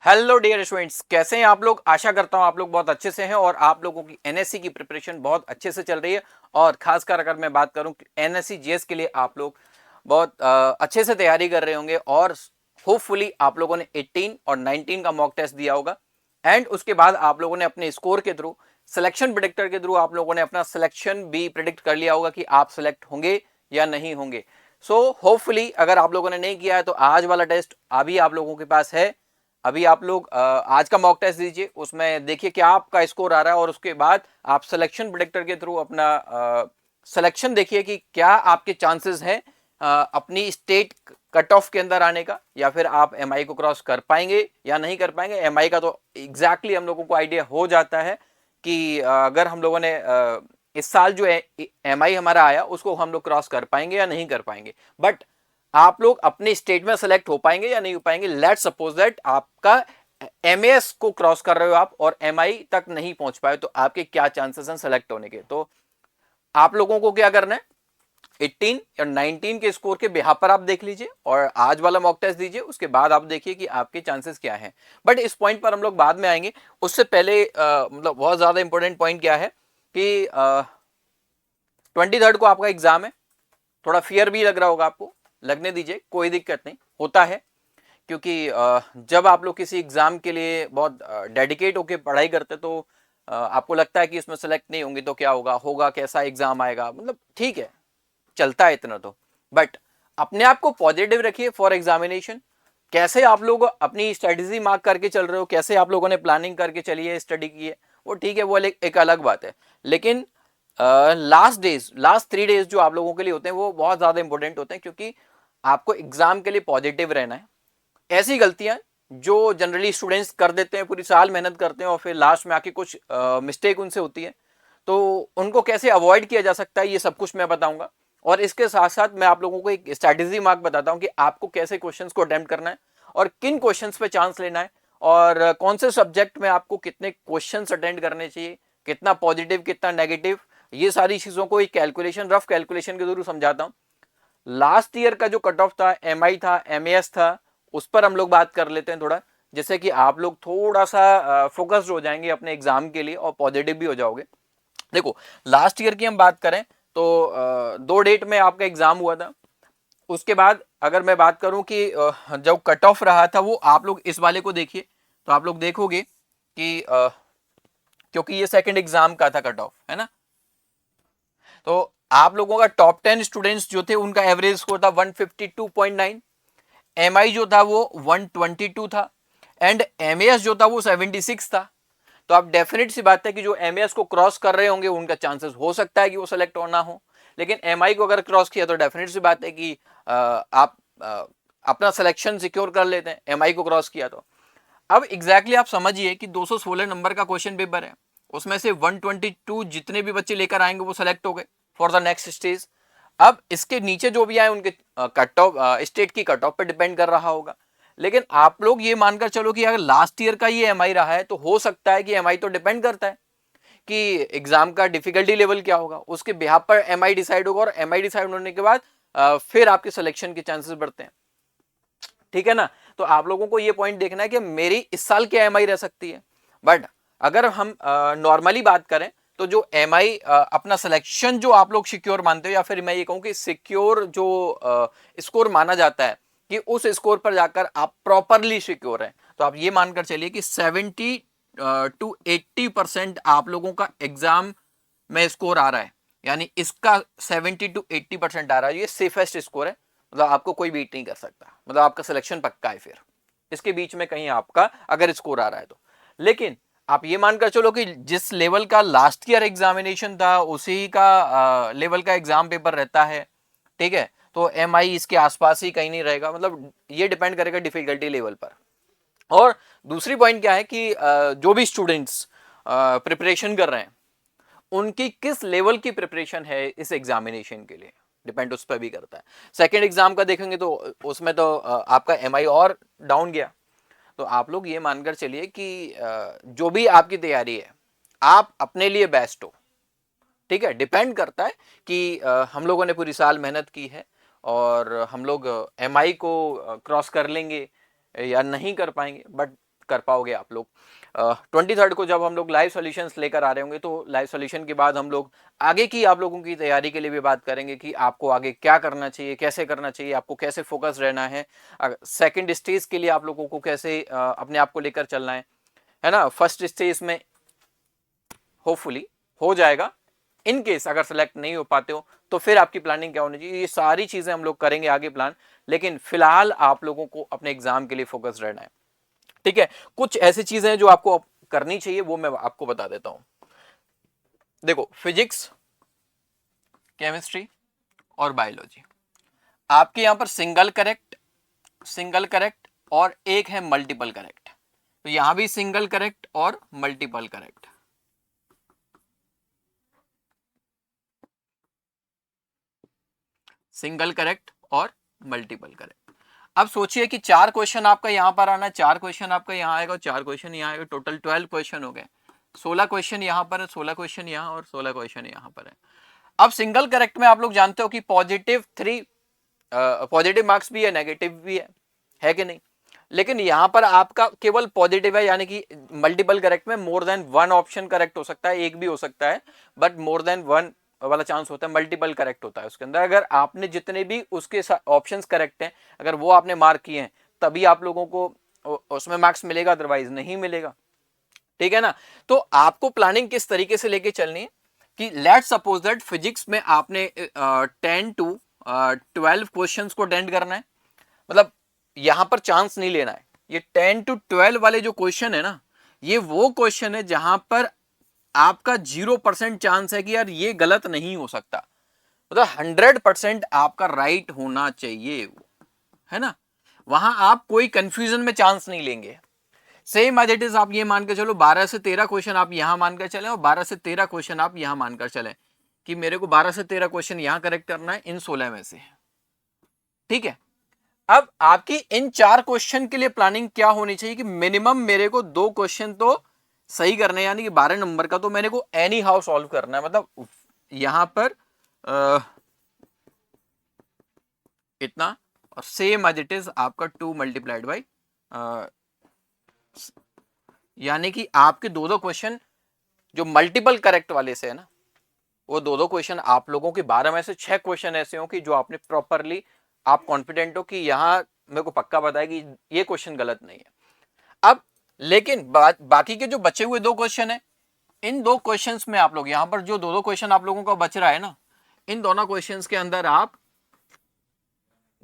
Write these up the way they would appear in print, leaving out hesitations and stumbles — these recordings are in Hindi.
हेलो डियर स्टूडेंट्स, कैसे हैं आप लोग। आशा करता हूं आप लोग बहुत अच्छे से हैं और आप लोगों की एनएससी की प्रिपरेशन बहुत अच्छे से चल रही है। और खासकर अगर मैं बात करूं एनएससी जीएस के लिए आप लोग बहुत अच्छे से तैयारी कर रहे होंगे और होपफुली आप लोगों ने 18 और 19 का मॉक टेस्ट दिया होगा। एंड उसके बाद आप लोगों ने अपने स्कोर के थ्रू, सिलेक्शन प्रिडिक्टर के थ्रू आप लोगों ने अपना सिलेक्शन भी प्रिडिक्ट कर लिया होगा कि आप सिलेक्ट होंगे या नहीं होंगे। सो होपफुली अगर आप लोगों ने नहीं किया है तो आज वाला टेस्ट अभी आप लोगों के पास है। अभी आप लोग आज का मॉक टेस्ट दीजिए, उसमें देखिए क्या आपका स्कोर आ रहा है और उसके बाद आप सिलेक्शन प्रेडिक्टर के थ्रू अपना सिलेक्शन देखिए कि क्या आपके चांसेस हैं अपनी स्टेट कट ऑफ के अंदर आने का, या फिर आप एमआई को क्रॉस कर पाएंगे या नहीं कर पाएंगे। एमआई का तो एग्जैक्टली हम लोगों को आइडिया हो जाता है कि अगर हम लोगों ने इस साल जो एमआई हमारा आया उसको हम लोग क्रॉस कर पाएंगे या नहीं कर पाएंगे। बट आप लोग अपने स्टेट में सेलेक्ट हो पाएंगे या नहीं हो पाएंगे। लेट्स सपोज दैट आपका एमएस को क्रॉस कर रहे हो आप और एमआई तक नहीं पहुंच पाए, तो आपके क्या चांसेस हैं सेलेक्ट होने के। तो आप लोगों को क्या करना है, 18 या 19 के स्कोर के बिहाफ पर आप देख लीजिए और आज वाला मॉक टेस्ट दीजिए, उसके बाद आप देखिए कि आपके चांसेस क्या हैं। बट इस पॉइंट पर हम लोग बाद में आएंगे। उससे पहले मतलब बहुत ज्यादा इंपॉर्टेंट पॉइंट क्या है कि 23 को आपका एग्जाम है। थोड़ा फियर भी लग रहा होगा आपको, लगने दीजिए, कोई दिक्कत नहीं, होता है। क्योंकि जब आप लोग किसी एग्जाम के लिए बहुत डेडिकेट होकर पढ़ाई करते तो आपको लगता है कि इसमें सेलेक्ट नहीं होंगे तो क्या होगा, होगा कैसा, एग्जाम आएगा, मतलब ठीक है, चलता है इतना तो। बट अपने आप को पॉजिटिव रखिए फॉर एग्जामिनेशन। कैसे आप लोग अपनी स्ट्रेटेजी मार्क करके चल रहे हो, कैसे आप लोगों ने प्लानिंग करके चलिए, स्टडी की है, वो ठीक है, वो एक अलग बात है। लेकिन लास्ट 3 डेज जो आप लोगों के लिए होते हैं वो बहुत ज्यादा इंपॉर्टेंट होते हैं, क्योंकि आपको एग्जाम के लिए पॉजिटिव रहना है। ऐसी गलतियां जो जनरली स्टूडेंट्स कर देते हैं, पूरी साल मेहनत करते हैं और फिर लास्ट में आके कुछ मिस्टेक उनसे होती है, तो उनको कैसे अवॉइड किया जा सकता है ये सब कुछ मैं बताऊंगा। और इसके साथ साथ मैं आप लोगों को एक स्ट्रैटेजी मार्क बताता हूं कि आपको कैसे क्वेश्चंस को अटेम्प्ट करना है और किन क्वेश्चंस पे चांस लेना है और कौन से सब्जेक्ट में आपको कितने क्वेश्चंस अटेंड करने चाहिए, कितना पॉजिटिव कितना नेगेटिव, ये सारी चीजों को एक कैलकुलेशन, रफ कैलकुलेशन के थ्रू समझाता हूं। लास्ट ईयर का जो कट ऑफ था, एमआई था, एमएएस था, उस पर हम लोग बात कर लेते हैं थोड़ा, जिससे कि आप लोग थोड़ा सा फोकस्ड हो जाएंगे अपने एग्जाम के लिए और पॉजिटिव भी हो जाओगे। देखो, लास्ट ईयर की हम बात करें तो 2 डेट में आपका एग्जाम हुआ था। उसके बाद अगर मैं बात करूं कि जो कट ऑफ रहा था वो आप लोग इस वाले को देखिए, तो आप लोग देखोगे कि क्योंकि ये सेकंड एग्जाम का था कट ऑफ, है ना, तो आप लोगों का टॉप 10 स्टूडेंट्स जो थे उनका एवरेज स्कोर था 152.9, एमआई जो था वो 122 था एंड एमएएस जो था वो 76 था। तो आप डेफिनेट सी बात है कि जो एमएएस को क्रॉस कर रहे होंगे उनका चांसेस हो सकता है कि वो सेलेक्ट होना हो। लेकिन एमआई को अगर क्रॉस किया तो डेफिनेट सी बात है कि आप अपना सिलेक्शन सिक्योर कर लेते हैं, एमआई को क्रॉस किया तो। अब एग्जैक्टली आप समझिए कि 216 नंबर का क्वेश्चन पेपर है, उसमें से 122 जितने भी बच्चे लेकर आएंगे वो सेलेक्ट हो गए फॉर द नेक्स्ट स्टेज। अब इसके नीचे जो भी आए उनके कट ऑफ, स्टेट की कट ऑफ पे डिपेंड कर रहा होगा। लेकिन आप लोग ये मानकर चलो कि अगर लास्ट ईयर का ये एमआई रहा है तो हो सकता है कि एमआई तो डिपेंड करता है कि एग्जाम का डिफिकल्टी लेवल क्या होगा, उसके बिहाफ पर एमआई डिसाइड होगा और एमआई डिसाइड होने के बाद फिर आपके सिलेक्शन के चांसेस बढ़ते हैं, ठीक है ना। तो आप लोगों को ये पॉइंट देखना है कि मेरी इस साल क्या एमआई रह सकती है। बट अगर हम नॉर्मली बात करें तो जो एमआई अपना सिलेक्शन जो आप लोग सिक्योर मानते हो, या फिर मैं ये कहूं कि सिक्योर जो स्कोर माना जाता है कि उस स्कोर पर जाकर आप प्रॉपरली सिक्योर हैं, तो आप ये मानकर चलिए कि 70 to 80% आप लोगों का एग्जाम में स्कोर आ रहा है, यानी इसका 70 to 80% आ रहा है, ये सेफेस्ट स्कोर है। मतलब आपको कोई बीट नहीं कर सकता, मतलब आपका सिलेक्शन पक्का है। फिर इसके बीच में कहीं आपका अगर स्कोर आ रहा है तो। लेकिन आप ये मानकर चलो कि जिस लेवल का लास्ट ईयर एग्जामिनेशन था उसी का लेवल का एग्जाम पेपर रहता है, ठीक है, तो एमआई इसके आसपास ही कहीं नहीं रहेगा। मतलब ये डिपेंड करेगा डिफिकल्टी लेवल पर। और दूसरी पॉइंट क्या है कि जो भी स्टूडेंट्स प्रिपरेशन कर रहे हैं उनकी किस लेवल की प्रिपरेशन है इस एग्जामिनेशन के लिए, डिपेंड उस पर भी करता है। सेकेंड एग्जाम का देखेंगे तो उसमें तो आपका एमआई और डाउन गया। तो आप लोग ये मानकर चलिए कि जो भी आपकी तैयारी है आप अपने लिए बेस्ट हो, ठीक है। डिपेंड करता है कि हम लोगों ने पूरी साल मेहनत की है और हम लोग एमआई को क्रॉस कर लेंगे या नहीं कर पाएंगे। बट कर पाओगे आप लोग। 23rd को जब हम लोग लाइव सॉल्यूशंस लेकर आ रहे होंगे तो लाइव सॉल्यूशन के बाद हम लोग आगे की आप लोगों की तैयारी के लिए भी बात करेंगे कि आपको आगे क्या करना चाहिए, कैसे करना चाहिए, आपको कैसे फोकस रहना है, सेकंड स्टेज के लिए आप लोगों को कैसे अपने आप को लेकर चलना है ना। फर्स्ट स्टेज में होपफुली हो जाएगा, इन केस अगर सेलेक्ट नहीं हो पाते हो तो फिर आपकी प्लानिंग क्या होनी चाहिए, ये सारी चीजें हम लोग करेंगे आगे प्लान। लेकिन फिलहाल आप लोगों को अपने एग्जाम के लिए फोकस रहना है, ठीक है। कुछ ऐसी चीजें हैं जो आपको करनी चाहिए, वो मैं आपको बता देता हूं। देखो, फिजिक्स, केमिस्ट्री और बायोलॉजी आपके यहां पर सिंगल करेक्ट और एक है मल्टीपल करेक्ट। तो यहां भी सिंगल करेक्ट और मल्टीपल करेक्ट। सिंगल करेक्ट और मल्टीपल करेक्ट। अब सोचिए कि 4 क्वेश्चन आपका यहां पर आना है, 4 क्वेश्चन आपका यहां आएगा, 4 क्वेश्चन यहां आएगा, टोटल 12 क्वेश्चन हो गए। 16 क्वेश्चन यहां पर है, 16 क्वेश्चन यहां और 16 क्वेश्चन यहां पर है। अब सिंगल करेक्ट में आप लोग जानते हो कि पॉजिटिव मार्क्स भी है, नेगेटिव भी है कि नहीं। लेकिन यहां पर आपका केवल पॉजिटिव है, यानी कि मल्टीपल करेक्ट में more than one option correct हो सकता है, एक भी हो सकता है, बट मोर देन वन वाला चांस होता है। मल्टीपल करेक्ट होता है उसके अंदर, अगर आपने जितने भी उसके ऑप्शंस करेक्ट हैं अगर वो आपने मार्क किए हैं तभी आप लोगों को उसमें मार्क्स मिलेगा, अदरवाइज नहीं मिलेगा, ठीक है ना। तो आपको प्लानिंग किस तरीके से लेके चलनी है कि लेट्स सपोज दैट फिजिक्स में आपने 10 to 12 क्वेश्चंस को अटेंड करना है, मतलब यहां पर चांस नहीं लेना है। ये 10 to 12 वाले जो क्वेश्चन है ना, ये वो क्वेश्चन है जहां पर आपका 0% चांस है कि यार ये गलत नहीं हो सकता, मतलब 100% आपका राइट होना चाहिए, है ना। वहां आप कोई कंफ्यूजन में चांस नहीं लेंगे। सेम एज इट इज आप ये मान के चलो 12 से 13 क्वेश्चन आप यहां मानकर चलें और 12 से 13 क्वेश्चन आप यहां मानकर चलें कि मेरे को 12 से 13 क्वेश्चन यहां करेक्ट करना है इन 16 में से, ठीक है। अब आपकी इन 4 क्वेश्चन के लिए प्लानिंग क्या होनी चाहिए कि मिनिमम मेरे को 2 क्वेश्चन तो सही करने, यानी कि 12 नंबर का तो मैंने को एनी हाउ सॉल्व करना है, मतलब यहां पर इतना और सेम एज इट इज आपका 2 मल्टीप्लाइड बाई, यानी कि आपके दो क्वेश्चन जो मल्टीपल करेक्ट वाले से है ना, वो दो क्वेश्चन आप लोगों के 12 में से 6 क्वेश्चन ऐसे हो कि जो आपने प्रॉपरली, आप कॉन्फिडेंट हो कि यहां मेरे को पक्का पता है कि ये क्वेश्चन गलत नहीं है। अब लेकिन बाकी के जो बचे हुए 2 क्वेश्चन है, इन 2 क्वेश्चंस में आप लोग यहां पर जो 2 क्वेश्चन आप लोगों का बच रहा है ना, इन दोनों क्वेश्चंस के अंदर आप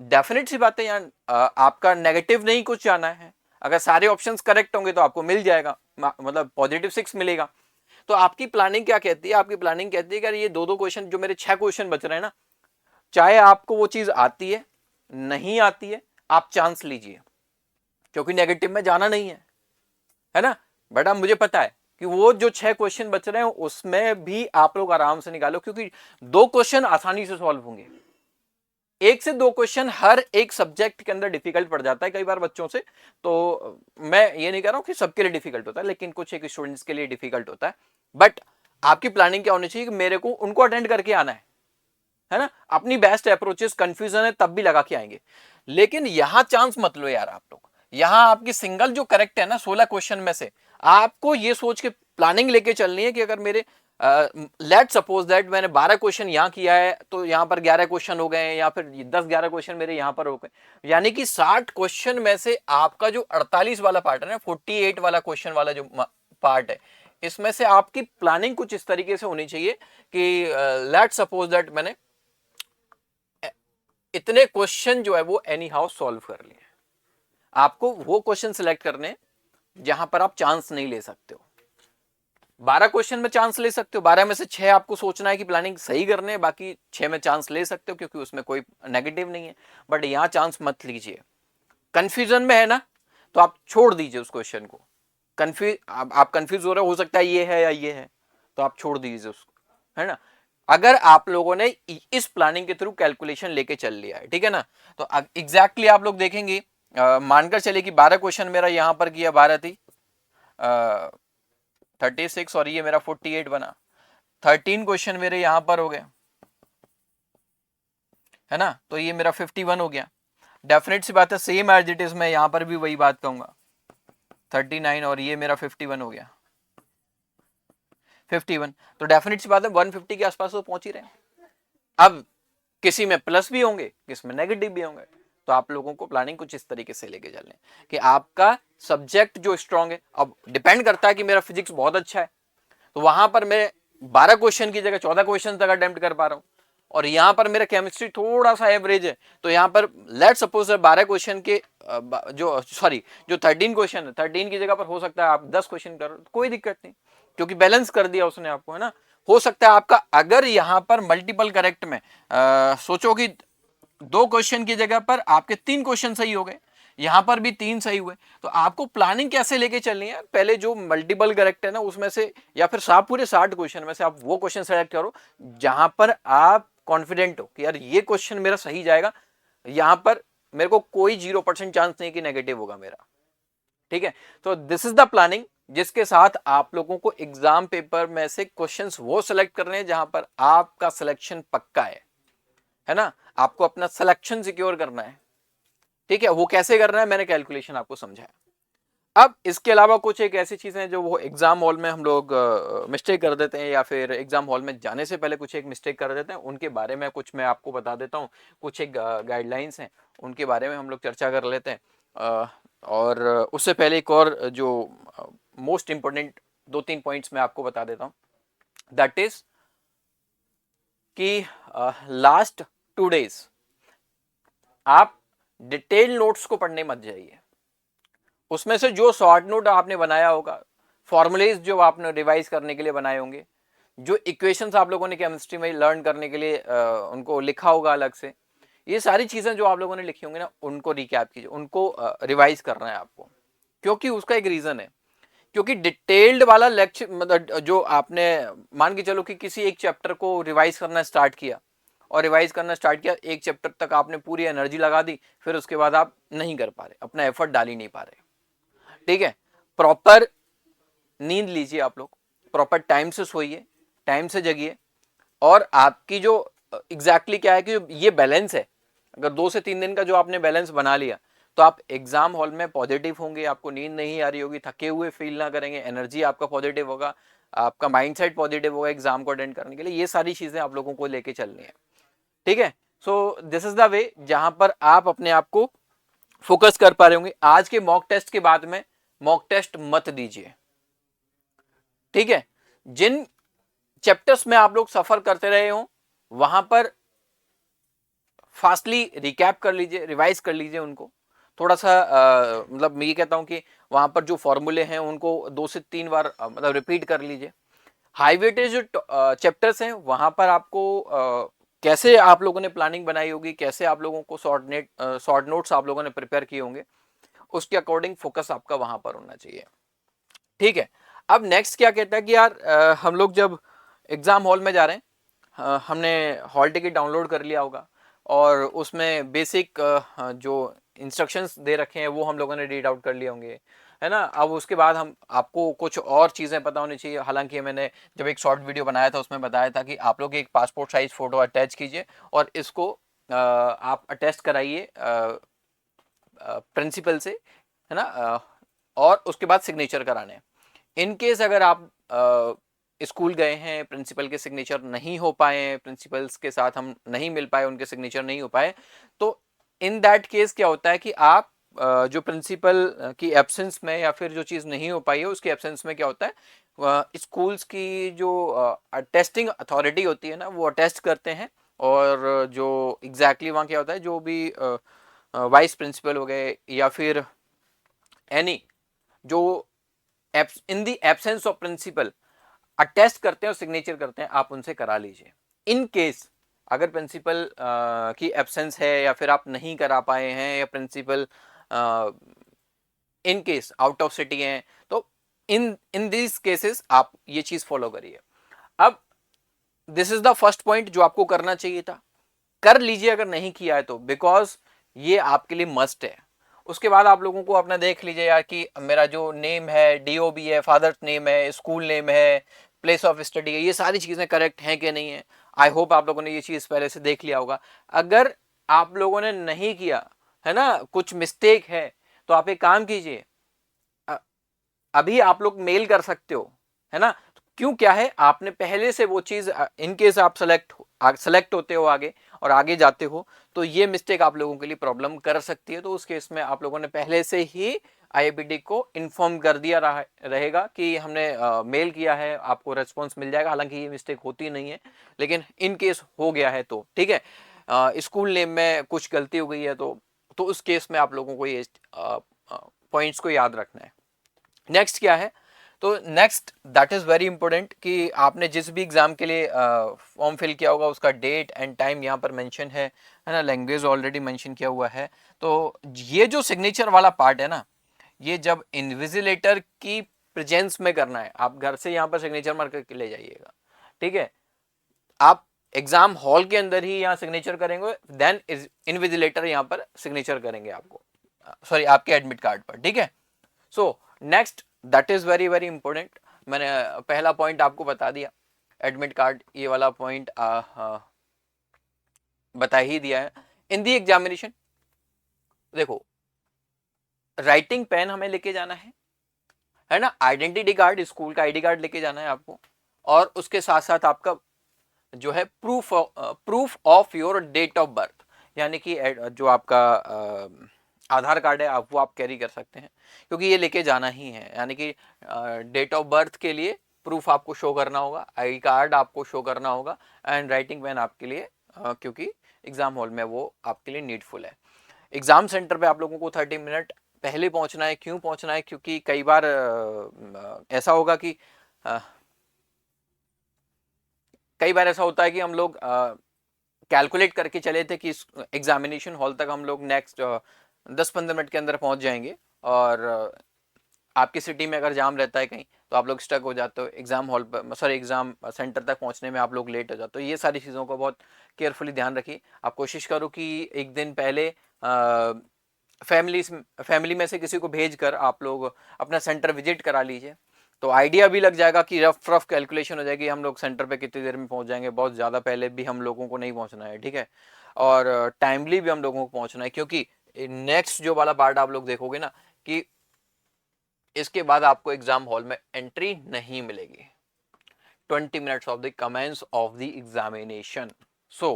डेफिनेट सी बात है यार, आपका नेगेटिव नहीं कुछ जाना है। अगर सारे ऑप्शंस करेक्ट होंगे तो आपको मिल जाएगा, मतलब पॉजिटिव 6 मिलेगा। तो आपकी प्लानिंग क्या कहती है, आपकी प्लानिंग कहती है कि ये 2 क्वेश्चन जो मेरे 6 क्वेश्चन बच रहे हैं ना, चाहे आपको वो चीज आती है नहीं आती है, आप चांस लीजिए, क्योंकि नेगेटिव में जाना नहीं है ना। बट अब मुझे पता है कि वो जो 6 क्वेश्चन बच रहे हैं उसमें भी आप लोग आराम से निकालो, क्योंकि 2 क्वेश्चन आसानी से सॉल्व होंगे। 1 से 2 क्वेश्चन हर एक सब्जेक्ट के अंदर डिफिकल्ट पड़ जाता है कई बार बच्चों से, तो मैं ये नहीं कह रहा हूं कि सबके लिए डिफिकल्ट होता है, लेकिन कुछ एक स्टूडेंट्स के लिए डिफिकल्ट होता है। बट आपकी प्लानिंग क्या होनी चाहिए कि मेरे को उनको अटेंड करके आना है ना। अपनी बेस्ट अप्रोचेस, कंफ्यूजन है तब भी लगा के आएंगे, लेकिन यहां चांस मत लो यार आप लोग। यहां आपकी सिंगल जो करेक्ट है ना 16 क्वेश्चन में से, आपको ये सोच के प्लानिंग लेके चलनी है कि अगर मेरे लेट सपोज दैट मैंने 12 क्वेश्चन यहां किया है तो यहां पर 11 क्वेश्चन हो गए, या फिर 10-11 क्वेश्चन मेरे यहां पर हो गए, यानी कि 60 क्वेश्चन में से आपका जो 48 वाला पार्ट है ना, 48 वाला क्वेश्चन वाला जो पार्ट है, इसमें से आपकी प्लानिंग कुछ इस तरीके से होनी चाहिए कि लेट सपोज दैट मैंने इतने क्वेश्चन जो है वो एनी हाउ सॉल्व कर लिए। आपको वो क्वेश्चन सिलेक्ट करने जहां पर आप चांस नहीं ले सकते हो। 12 क्वेश्चन में चांस ले सकते हो, 12 में से 6 आपको सोचना है कि प्लानिंग सही करने है, बाकी 6 में चांस ले सकते हो क्योंकि उसमें कोई नेगेटिव नहीं है। बट यहां चांस मत लीजिए। कंफ्यूजन में है ना, तो आप छोड़ दीजिए उस क्वेश्चन को। आप कंफ्यूज हो रहे हो सकता है ये है या ये है, तो आप छोड़ दीजिए उसको, है ना। अगर आप लोगों ने इस प्लानिंग के थ्रू कैलकुलेशन लेके चल लिया है, ठीक है ना, तो एग्जैक्टली आप लोग देखेंगे, मानकर चले कि 12 क्वेश्चन मेरा यहां पर किया, 12 थी 36 और ये मेरा 48 बना, 13 क्वेश्चन मेरे यहां पर हो गए, है ना, तो ये मेरा 51 हो गया। डेफिनेट सी बात है, सेम एज इट इज मैं यहां पर भी वही बात कहूंगा, 39 और ये मेरा 51 हो गया, 51, तो डेफिनेट सी बात है 150 के आसपास तो पहुंच ही रहे हैं। अब किसी में प्लस भी होंगे, किसी में नेगेटिव भी होंगे, तो आप लोगों को प्लानिंग कुछ इस तरीके से लेके चलने कि आपका सब्जेक्ट जो स्ट्रांग है, अब डिपेंड करता है कि मेरा फिजिक्स बहुत अच्छा है तो वहां पर मैं 12 क्वेश्चन की जगह 14 क्वेश्चन तक अटेम्प्ट कर पा रहा हूं, और यहां पर मेरा केमिस्ट्री थोड़ा सा एवरेज है तो यहां पर लेट सपोज 12 क्वेश्चन के जो सॉरी जो 13 क्वेश्चन है 13 की जगह पर हो सकता है आप 10 क्वेश्चन करो, कोई दिक्कत नहीं, क्योंकि बैलेंस कर दिया उसने आपको, है ना। हो सकता है आपका अगर यहां पर मल्टीपल करेक्ट में सोचो कि 2 क्वेश्चन की जगह पर आपके 3 क्वेश्चन सही हो गए, यहां पर भी 3 सही हुए, तो आपको प्लानिंग कैसे लेके चलनी है, पहले जो मल्टीपल करेक्ट है ना उसमें से या फिर साफ पूरे 60 क्वेश्चन में से आप वो क्वेश्चन सेलेक्ट करो जहां पर आप कॉन्फिडेंट हो कि यार ये क्वेश्चन मेरा सही जाएगा, यहां पर मेरे को कोई 0% चांस नहीं कि नेगेटिव होगा मेरा, ठीक है। तो दिस इज द प्लानिंग जिसके साथ आप लोगों को एग्जाम पेपर में से क्वेश्चंस वो सिलेक्ट करने हैं जहां पर आपका सिलेक्शन पक्का है ना, आपको अपना सिलेक्शन सिक्योर करना है, ठीक है। वो कैसे करना है मैंने कैलकुलेशन आपको समझाया। अब इसके अलावा कुछ एक ऐसी चीजें हैं जो वो एग्जाम हॉल में हम लोग मिस्टेक कर देते हैं या फिर एग्जाम हॉल में जाने से पहले कुछ एक मिस्टेक कर देते हैं, उनके बारे में कुछ मैं आपको बता देता हूँ, कुछ एक गाइडलाइंस हैं उनके बारे में हम लोग चर्चा कर लेते हैं। और उससे पहले एक और जो मोस्ट इंपॉर्टेंट 2-3 पॉइंट्स मैं आपको बता देता हूँ, दैट इज कि लास्ट 2 डेज आप डिटेल नोट्स को पढ़ने मत जाइए, उसमें से जो शॉर्ट नोट आपने बनाया होगा, फॉर्मुलेज जो आपने रिवाइज करने के लिए बनाए होंगे, जो इक्वेशंस आप लोगों ने केमिस्ट्री में लर्न करने के लिए उनको लिखा होगा अलग से, ये सारी चीजें जो आप लोगों ने लिखी होंगी ना उनको रिकैप कीजिए, उनको रिवाइज करना है आपको, क्योंकि उसका एक रीजन है, क्योंकि डिटेल्ड वाला लेक्चर मतलब जो आपने मान के चलो कि किसी एक चैप्टर को रिवाइज करना स्टार्ट किया और रिवाइज करना स्टार्ट किया, एक चैप्टर तक आपने पूरी एनर्जी लगा दी, फिर उसके बाद आप नहीं कर पा रहे, अपना एफर्ट डाल ही नहीं पा रहे, ठीक है। प्रॉपर नींद लीजिए आप लोग, प्रॉपर टाइम से सोइए, टाइम से जगिए, और आपकी जो एग्जैक्टली क्या है कि ये बैलेंस है, अगर 2 से 3 दिन का जो आपने बैलेंस बना लिया तो आप एग्जाम हॉल में पॉजिटिव होंगे, आपको नींद नहीं आ रही होगी, थके हुए फील ना करेंगे, एनर्जी आपका पॉजिटिव होगा, आपका माइंडसेट पॉजिटिव होगा एग्जाम को अटेंड करने के लिए, ये सारी चीजें आप लोगों को लेके चलनी है, ठीक है। So this is the way जहां पर आप अपने आप को फोकस कर पा रहे होंगे। आज के मॉक टेस्ट के बाद में मॉक टेस्ट मत दीजिए, ठीक है। जिन चैप्टर्स में आप लोग सफर करते रहे हो वहां पर फास्टली रिकैप कर लीजिए, रिवाइज कर लीजिए उनको थोड़ा सा, मतलब मैं ये कहता हूं कि वहां पर जो फॉर्मूले हैं उनको 2 से 3 बार मतलब रिपीट कर लीजिए। हाई वेटेज जो चैप्टर्स हैं वहां पर आपको कैसे आप लोगों ने प्लानिंग बनाई होगी, कैसे आप लोगों को शॉर्ट नोट्स आप लोगों ने प्रिपेयर किए होंगे, उसके अकॉर्डिंग फोकस आपका वहां पर होना चाहिए, ठीक है। अब नेक्स्ट क्या कहता है कि यार हम लोग जब एग्जाम हॉल में जा रहे हैं, हमने हॉल टिकट डाउनलोड कर लिया होगा और उसमें बेसिक जो इंस्ट्रक्शंस दे रखे हैं वो हम लोगों ने रीड आउट कर लिए होंगे, है ना। अब उसके बाद हम आपको कुछ और चीज़ें पता होनी चाहिए, हालांकि मैंने जब एक शॉर्ट वीडियो बनाया था उसमें बताया था कि आप लोग एक पासपोर्ट साइज फोटो अटैच कीजिए और इसको आप अटेस्ट कराइए प्रिंसिपल से, है ना, और उसके बाद सिग्नेचर कराने। इन केस अगर आप स्कूल गए हैं, प्रिंसिपल के सिग्नेचर नहीं हो पाए, प्रिंसिपल्स के साथ हम नहीं मिल पाए, उनके सिग्नेचर नहीं हो पाए, तो इन दैट केस क्या होता है कि आप जो प्रिंसिपल की एब्सेंस में या फिर जो चीज़ नहीं हो पाई है उसकी एब्सेंस में क्या होता है, स्कूल्स की जो टेस्टिंग अथॉरिटी होती है ना वो टेस्ट करते हैं, और जो एग्जैक्टली वहाँ क्या होता है, जो भी वाइस प्रिंसिपल हो गए या फिर एनी जो in the absence of principal attest करते हैं और सिग्नेचर करते हैं, आप उनसे करा लीजिए। इन केस अगर प्रिंसिपल की एब्सेंस है या फिर आप नहीं करा पाए हैं या principal in case out of city हैं, तो इन इन दिस केसेस आप ये चीज फॉलो करिए। अब this is the first point जो आपको करना चाहिए था, कर लीजिए अगर नहीं किया है तो, बिकॉज ये आपके लिए मस्ट है। उसके बाद आप लोगों को अपना देख लीजिए यार कि मेरा जो नेम है, डीओबी है, फादर्स नेम है, स्कूल नेम है, प्लेस ऑफ स्टडी है, ये सारी चीज़ें करेक्ट हैं कि नहीं है। आई होप आप लोगों ने ये चीज़ पहले से देख लिया होगा। अगर आप लोगों ने नहीं किया है ना, कुछ मिस्टेक है, तो आप एक काम कीजिए, अभी आप लोग मेल कर सकते हो, है ना। क्यों, क्या है, आपने पहले से वो चीज, इन केस आप सेलेक्ट होते हो आगे और आगे जाते हो, तो ये मिस्टेक आप लोगों के लिए प्रॉब्लम कर सकती है। तो उस केस में आप लोगों ने पहले से ही आईआईपीडी को इन्फॉर्म कर दिया रहेगा कि हमने मेल किया है, आपको रेस्पॉन्स मिल जाएगा। हालांकि ये मिस्टेक होती नहीं है, लेकिन इन केस हो गया है तो ठीक है, स्कूल नेम में कुछ गलती हो गई है तो उस केस में आप लोगों को ये पॉइंट्स को याद रखना है। नेक्स्ट क्या है, तो next that is very important कि आपने जिस भी एग्जाम के लिए फॉर्म फिल किया होगा उसका डेट एंड टाइम यहाँ पर मेंशन है ना, लैंग्वेज ऑलरेडी मेंशन किया हुआ है। तो ये जो सिग्नेचर वाला पार्ट है ना, ये जब इन्विजिलेटर की प्रेजेंस में करना है, आप घर से यहाँ पर सिग्नेचर मार करके ले जाइएगा, ठीक है। आप एग्जाम हॉल के अंदर ही यहाँ सिग्नेचर करेंगे, देन इन्विजिलेटर यहाँ पर सिग्नेचर करेंगे आपको, सॉरी आपके एडमिट कार्ड पर, ठीक है। So next that is very very important, मैंने पहला पॉइंट आपको बता दिया, एडमिट कार्ड ये वाला पॉइंट बता ही दिया है। इन दी एग्जामिनेशन देखो, राइटिंग पेन हमें लेके जाना है ना, आइडेंटिटी कार्ड, स्कूल का आईडी कार्ड लेके जाना है आपको, और उसके साथ साथ आपका जो है proof of your date of birth, यानी कि जो आपका आधार कार्ड है आप वो आप कैरी कर सकते हैं, क्योंकि ये लेके जाना ही है। यानी कि डेट ऑफ बर्थ के लिए प्रूफ आपको शो करना होगा, आई कार्ड आपको शो करना होगा, एंड राइटिंग पेन आपके लिए क्योंकि एग्जाम हॉल में वो आपके लिए नीडफुल है। एग्जाम सेंटर पे आप लोगों को 30 मिनट पहले पहुंचना है। क्यों पहुंचना है, क्योंकि कई बार ऐसा होगा कि कई बार ऐसा होता है कि हम लोग कैलकुलेट करके चले थे कि एग्जामिनेशन हॉल तक हम लोग नेक्स्ट 10-15 मिनट के अंदर पहुंच जाएंगे, और आपकी सिटी में अगर जाम रहता है कहीं तो आप लोग स्टक हो जाते हो, एग्जाम हॉल पर, सॉरी एग्जाम सेंटर तक पहुंचने में आप लोग लेट हो जाते हो। ये सारी चीज़ों को बहुत केयरफुली ध्यान रखिए। आप कोशिश करो कि एक दिन पहले फैमिली में से किसी को भेज कर आप लोग अपना सेंटर विजिट करा लीजिए, तो आइडिया भी लग जाएगा कि रफ कैलकुलेशन हो जाएगी हम लोग सेंटर पे कितनी देर में पहुंच जाएंगे। बहुत ज़्यादा पहले भी हम लोगों को नहीं पहुंचना है, ठीक है, और टाइमली भी हम लोगों को पहुंचना है, क्योंकि नेक्स्ट जो वाला पार्ट आप लोग देखोगे ना कि इसके बाद आपको एग्जाम हॉल में एंट्री नहीं मिलेगी 20 minutes of the commence of the examination. So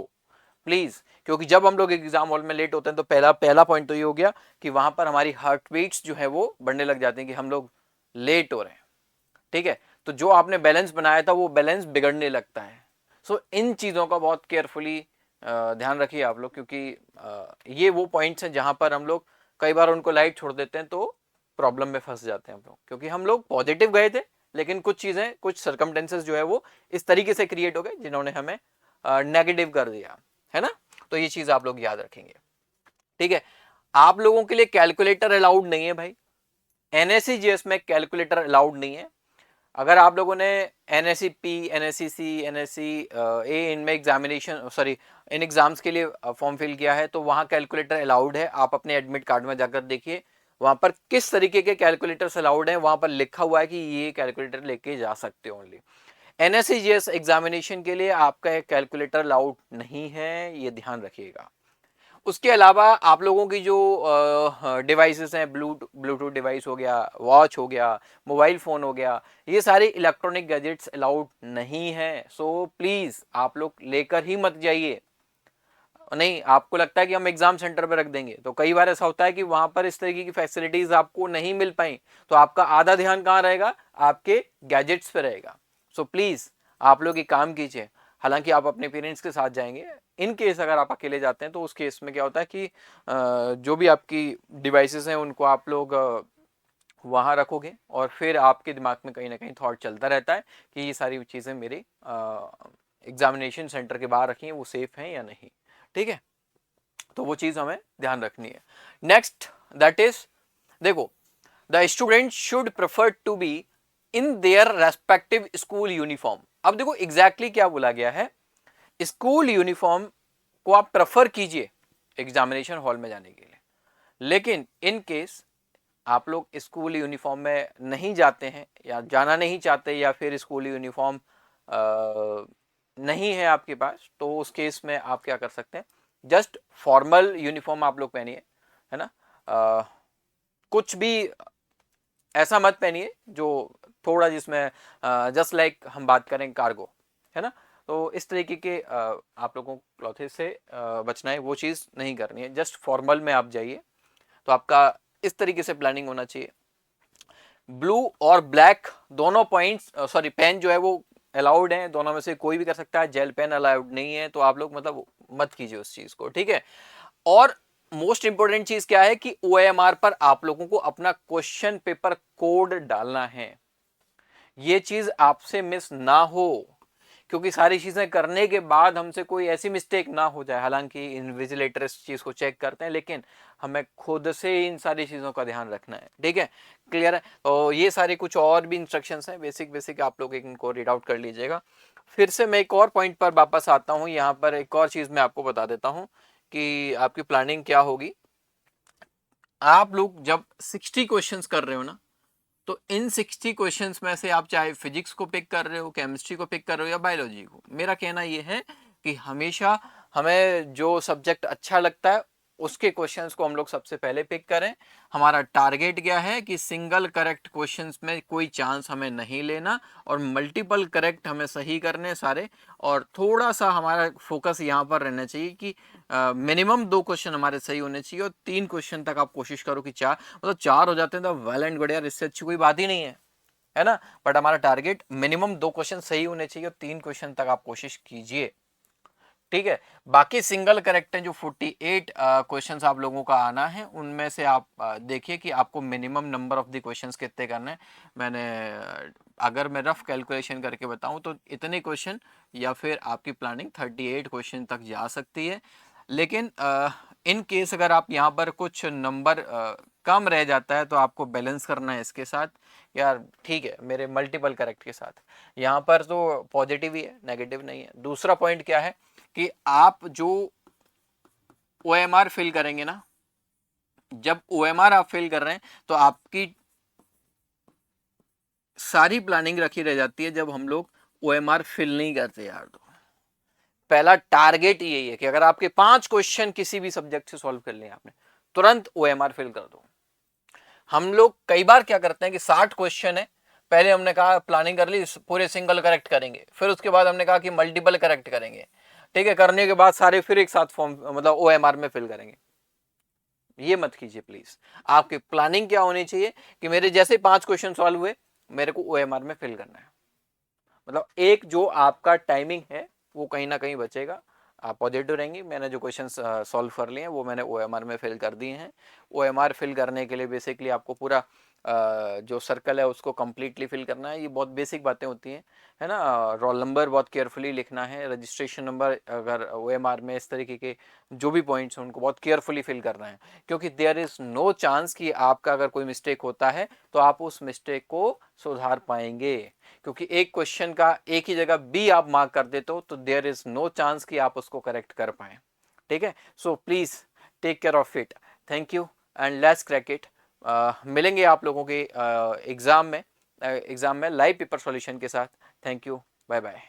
please, क्योंकि जब हम लोग एग्जाम हॉल में लेट होते हैं तो पहला पॉइंट तो ये हो गया कि वहां पर हमारी हार्ट बीट्स जो है वो बढ़ने लग जाती हैं कि हम लोग लेट हो रहे हैं, ठीक है। तो जो आपने बैलेंस बनाया था वो बैलेंस बिगड़ने लगता है। सो इन चीज़ों का बहुत केयरफुली ध्यान रखिए आप लोग, क्योंकि ये वो पॉइंट्स हैं जहां पर हम लोग कई बार उनको लाइट छोड़ देते हैं तो प्रॉब्लम में फंस जाते हैं हम लोग, क्योंकि हम लोग पॉजिटिव गए थे, लेकिन कुछ चीज़ें, कुछ सर्कमटेंसेस जो है वो इस तरीके से क्रिएट हो गए जिन्होंने हमें नेगेटिव कर दिया, है ना। तो ये चीज़ आप लोग याद रखेंगे, ठीक है। आप लोगों के लिए कैलकुलेटर अलाउड नहीं है भाई, एनएससीजीएस में कैलकुलेटर अलाउड नहीं है। अगर आप लोगों ने एनएससी पी, एनएससी सी, एनएससी ए इनमें एग्जामिनेशन, सॉरी इन एग्जाम्स के लिए फॉर्म फिल किया है तो वहाँ कैलकुलेटर अलाउड है। आप अपने एडमिट कार्ड में जाकर देखिए वहाँ पर किस तरीके के कैलकुलेटर्स अलाउड हैं, वहाँ पर लिखा हुआ है कि ये कैलकुलेटर लेके जा सकते हो ओनली। एनएससीजीएस एग्जामिनेशन के लिए आपका कैलकुलेटर अलाउड नहीं है, ये ध्यान रखिएगा। उसके अलावा आप लोगों की जो डिवाइसेस हैं, ब्लूटूथ डिवाइस हो गया, वॉच हो गया, मोबाइल फ़ोन हो गया, ये सारे इलेक्ट्रॉनिक गैजेट्स अलाउड नहीं है। सो प्लीज़ आप लोग लेकर ही मत जाइए। नहीं, आपको लगता है कि हम एग्जाम सेंटर पर रख देंगे, तो कई बार ऐसा होता है कि वहां पर इस तरीके की फैसिलिटीज आपको नहीं मिल पाई, तो आपका आधा ध्यान कहाँ रहेगा, आपके गैजेट्स पे रहेगा। सो प्लीज आप लोग एक काम कीजिए, हालांकि आप अपने पेरेंट्स के साथ जाएंगे, इन केस अगर आप अकेले जाते हैं तो उस केस में क्या होता है कि जो भी आपकी डिवाइसेस हैं उनको आप लोग वहाँ रखोगे, और फिर आपके दिमाग में कहीं ना कहीं थॉट चलता रहता है कि ये सारी चीज़ें मेरे एग्जामिनेशन सेंटर के बाहर रखी हैं, वो सेफ हैं या नहीं, ठीक है। तो वो चीज़ हमें ध्यान रखनी है। नेक्स्ट दैट इज, देखो, the student should prefer to be in their respective school uniform. अब देखो एग्जैक्टली क्या बोला गया है, स्कूल यूनिफॉर्म को आप प्रेफर कीजिए एग्जामिनेशन हॉल में जाने के लिए, लेकिन इन केस आप लोग स्कूल यूनिफॉर्म में नहीं जाते हैं या जाना नहीं चाहते, या फिर स्कूल यूनिफॉर्म नहीं है आपके पास, तो उस केस में आप क्या कर सकते हैं, जस्ट फॉर्मल यूनिफॉर्म आप लोग पहनिए, है ना। कुछ भी ऐसा मत पहनिए जो थोड़ा जिसमें जस्ट लाइक हम बात करें कार्गो, है ना, तो इस तरीके के आप लोगों को क्लॉथेस से बचना है, वो चीज़ नहीं करनी है। जस्ट फॉर्मल में आप जाइए, तो आपका इस तरीके से प्लानिंग होना चाहिए। ब्लू और ब्लैक दोनों पॉइंट्स सॉरी पेन जो है वो अलाउड है, दोनों में से कोई भी कर सकता है, जेल पेन अलाउड नहीं है, तो आप लोग मतलब मत कीजिए उस चीज़ को, ठीक है। और मोस्ट इंपॉर्टेंट चीज क्या है कि OMR पर आप लोगों को अपना क्वेश्चन पेपर कोड डालना है, ये चीज आपसे मिस ना हो, क्योंकि सारी चीजें करने के बाद हमसे कोई ऐसी मिस्टेक ना हो जाए। हालांकि इन्विजिलेटर इस चीज को चेक करते हैं, लेकिन हमें खुद से इन सारी चीजों का ध्यान रखना है, ठीक है, क्लियर है। तो ये सारे कुछ और भी इंस्ट्रक्शंस हैं, बेसिक बेसिक आप लोग इनको रीड आउट कर लीजिएगा। फिर से मैं एक और पॉइंट पर वापस आता हूँ, यहाँ पर एक और चीज मैं आपको बता देता हूँ कि आपकी प्लानिंग क्या होगी। आप लोग जब 60 क्वेश्चंस कर रहे हो ना, तो इन 60 क्वेश्चंस में से आप चाहे फिजिक्स को पिक कर रहे हो, केमिस्ट्री को पिक कर रहे हो या बायोलॉजी को, मेरा कहना यह है कि हमेशा हमें जो सब्जेक्ट अच्छा लगता है उसके क्वेश्चंस को हम लोग सबसे पहले पिक करें। हमारा टारगेट क्या है कि सिंगल करेक्ट क्वेश्चंस में कोई चांस हमें नहीं लेना, और मल्टीपल करेक्ट हमें सही करने सारे। और थोड़ा सा हमारा फोकस यहाँ पर रहना चाहिए कि मिनिमम 2 क्वेश्चन हमारे सही होने चाहिए, और 3 क्वेश्चन तक आप कोशिश करो कि 4, मतलब 4 हो जाते हैं तो वेल एंड गुड यार, इससे अच्छी कोई बात ही नहीं है ना। बट हमारा टारगेट मिनिमम 2 क्वेश्चन सही होने चाहिए और 3 क्वेश्चन तक आप कोशिश कीजिए, ठीक है। बाकी सिंगल करेक्ट है जो 48 क्वेश्चंस आप लोगों का आना है, उनमें से आप देखिए कि आपको minimum number of the questions कितने करने हैं। मैंने अगर मैं रफ कैलकुलेशन करके बताऊं तो इतने क्वेश्चन या फिर आपकी प्लानिंग 38 क्वेश्चन तक जा सकती है। लेकिन इन केस अगर आप यहाँ पर कुछ नंबर कम रह जाता है तो आपको बैलेंस करना है इसके साथ, यार ठीक है मेरे मल्टीपल करेक्ट के साथ। यहाँ पर तो पॉजिटिव ही है, नेगेटिव नहीं है। दूसरा पॉइंट क्या है कि आप जो OMR फिल करेंगे ना, जब OMR आप फिल कर रहे हैं तो आपकी सारी प्लानिंग रखी रह जाती है जब हम लोग OMR फिल नहीं करते यार। तो पहला टारगेट यही है कि अगर आपके 5 क्वेश्चन किसी भी सब्जेक्ट से सॉल्व कर लिए आपने, तुरंत OMR फिल कर दो। हम लोग कई बार क्या करते हैं कि 60 क्वेश्चन है, पहले हमने कहा प्लानिंग कर ली पूरे सिंगल करेक्ट करेंगे, फिर उसके बाद हमने कहा कि मल्टीपल करेक्ट करेंगे, ठीक है, करने के बाद सारे फिर एक साथ फॉर्म मतलब OMR में फिल करेंगे। ये मत कीजिए प्लीज। आपकी प्लानिंग क्या होनी चाहिए कि मेरे जैसे 5 क्वेश्चन सॉल्व हुए मेरे को OMR में फिल करना है, मतलब एक जो आपका टाइमिंग है वो कहीं ना कहीं बचेगा, आप पॉजिटिव रहेंगे। मैंने जो क्वेश्चन सॉल्व कर लिए हैं वो मैंने OMR में फिल कर दिए हैं। OMR फिल करने के लिए बेसिकली आपको पूरा जो सर्कल है उसको कंप्लीटली फिल करना है। ये बहुत बेसिक बातें होती हैं, है ना। रोल नंबर बहुत केयरफुली लिखना है, रजिस्ट्रेशन नंबर अगर OMR में इस तरीके के जो भी पॉइंट्स हैं उनको बहुत केयरफुली फिल करना है, क्योंकि देयर इज नो चांस कि आपका अगर कोई मिस्टेक होता है तो आप उस मिस्टेक को सुधार पाएंगे, क्योंकि एक क्वेश्चन का एक ही जगह बी आप मार्क कर देते हो तो देयर इज नो चांस कि आप उसको करेक्ट कर पाए, ठीक है। So please take care of it, thank you and let's crack it. मिलेंगे आप लोगों के एग्जाम में लाइव पेपर सॉल्यूशन के साथ। Thank you, bye bye.